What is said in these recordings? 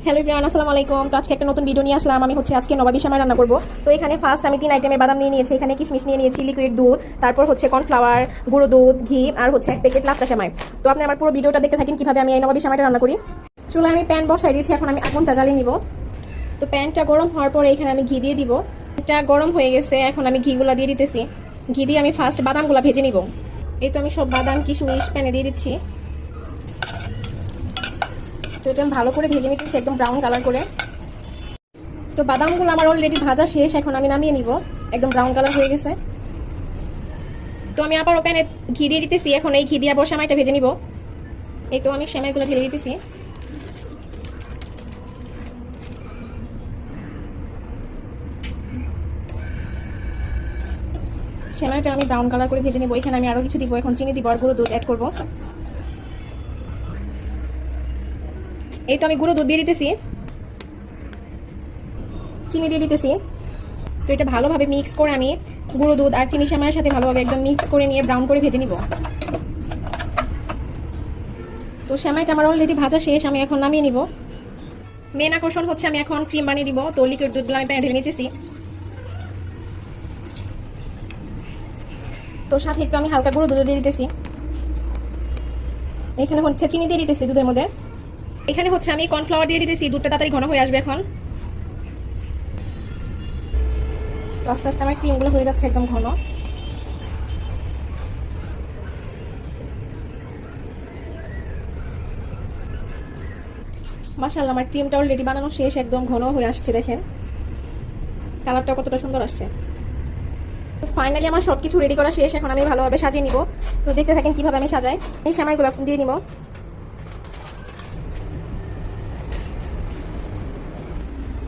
Hello everyone, আসসালামু আলাইকুম। তো আজকে একটা নতুন ভিডিও নিয়ে আসলাম। আমি আজকে নবাবী সেমাই রান্না করব। তো এখানে ফার্স্ট আমি 3 আইটেমের বাদাম নিয়ে নিয়েছি। এখানে কিশমিশ নিয়ে নিয়েছি, লিকুইড দুধ, তারপর কর্নফ্লাওয়ার, গুঁড়ো দুধ, ঘি আর 1 প্যাকেট লাচ্চা সেমাই। তো আপনি আমার পুরো ভিডিওটা দেখতে থাকেন কিভাবে আমি এই নবাবী সেমাইটা রান্না করি। চুলায় আমি প্যান বসাই দিয়েছি, এখন আমি আগুনটা জ্বালিয়ে নিব। তো প্যানটা গরম হওয়ার পরে এখানে আমি ঘি দিয়ে দিব। এটা গরম হয়ে গেছে, এখন আমি ঘিগুলা দিয়ে দিতেছি। ঘি দিয়ে আমি ফার্স্ট বাদামগুলা ভেজে নিব। এই তো আমি সব বাদাম কিশমিশ প্যানে দিয়ে দিচ্ছি। তো এটা ভালো করে ভেজে নিতেছি একদম ব্রাউন কালার করে। তো বাদামগুলো আমার অলরেডি ভাজা শেষ, এখন আমি নামিয়ে নিব। একদম ব্রাউন কালার হয়ে গেছে। তো আমি আবার প্যানে ঘি দিয়ে দিতেছি। এখন এই ঘি দিয়ে আবার সেমাইটা ভেজে নিব। এই তো আমি সেমাইগুলো ঢেলে দিতেছি। সেমাইটা আমি ব্রাউন কালার করে ভেজে নিব। এখানে আমি আরো কিছু দিব, এখন চিনি দিব আর গুঁড়ো দুধ অ্যাড করব। এই তো আমি গুঁড়ো দুধ দিয়ে দিতেছি, চিনি দিয়ে দিতেছি। তো এটা ভালোভাবে মিক্স করে আমি গুঁড়ো দুধ আর চিনি সেমাইয়ের সাথে ভালোভাবে একদম মিক্স করে নিয়ে ব্রাউন করে ভেজে নিব। তো সেমাইটা আমার অলরেডি ভাজা শেষ, আমি এখন নামিয়ে নিব। মেন আকর্ষণ হচ্ছে আমি এখন ক্রিম বানিয়ে দিব। তো লিকুইড দুধগুলো আমি প্যানে ঢেলে নিতেছি। তো সাথে একটু আমি হালকা গুঁড়ো দুধ দিয়ে দিতেছি। এখানে চিনি দিয়ে দিতেছি দুধের মধ্যে। এখানে আমি কর্নফ্লাওয়ার দিয়ে দিতেছি, দুধটা তাড়াতাড়ি ঘন হয়ে আসবে। এখন আস্তে আস্তে আমার ক্রিমগুলো হয়ে যাচ্ছে একদম ঘন। মাশাআল্লাহ, আমার ক্রিমটা অলরেডি বানানো শেষ, একদম ঘন হয়ে আসছে। দেখেন কালারটা কতটা সুন্দর আসছে। ফাইনালি আমার সবকিছু রেডি করা শেষ, এখন আমি ভালোভাবে সাজিয়ে নিব। তো দেখতে থাকেন কিভাবে আমি সাজাই। এই সেমাইগুলো দিয়ে নিব।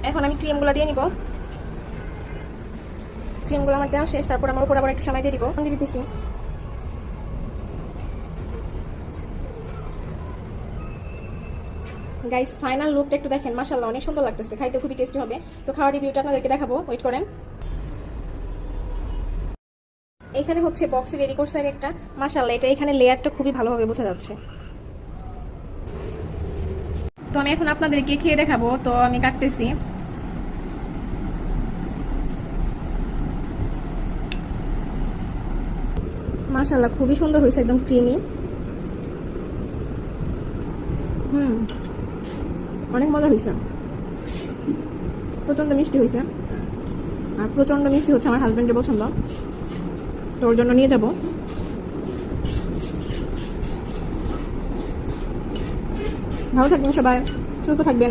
এখন আমি ক্রিমগুলো দিয়ে নিব। ক্রিমগুলো আমার দেওয়া শেষ, তারপর আমার উপর আবার একটু সেমাই দিয়ে দিব। দিয়ে দিতেছি। গাইস, ফাইনাল লুকটা একটু দেখেন। মাশাআল্লাহ, অনেক সুন্দর লাগতেছে, খাইতে খুবই টেস্টি হবে। তো খাওয়ার রিভিউটা আপনাদেরকে দেখাবো, ওয়েট করেন। এখানে বক্সে রেডি করছে একটা। মাশাআল্লাহ, এটা এখানে লেয়ারটা খুবই ভালোভাবে বোঝা যাচ্ছে। তো আমি এখন আপনাদেরকে খেয়ে দেখাবো। তো আমি কাটতেছি। মাশাআল্লাহ, খুবই সুন্দর হয়েছে, একদম ক্রিমি। অনেক মজা হয়েছে, প্রচন্ড মিষ্টি হয়েছে। আর প্রচন্ড মিষ্টি হচ্ছে আমার হাজবেন্ডের পছন্দ, তো ওর জন্য নিয়ে যাব। ভালো থাকবেন সবাই, সুস্থ থাকবেন।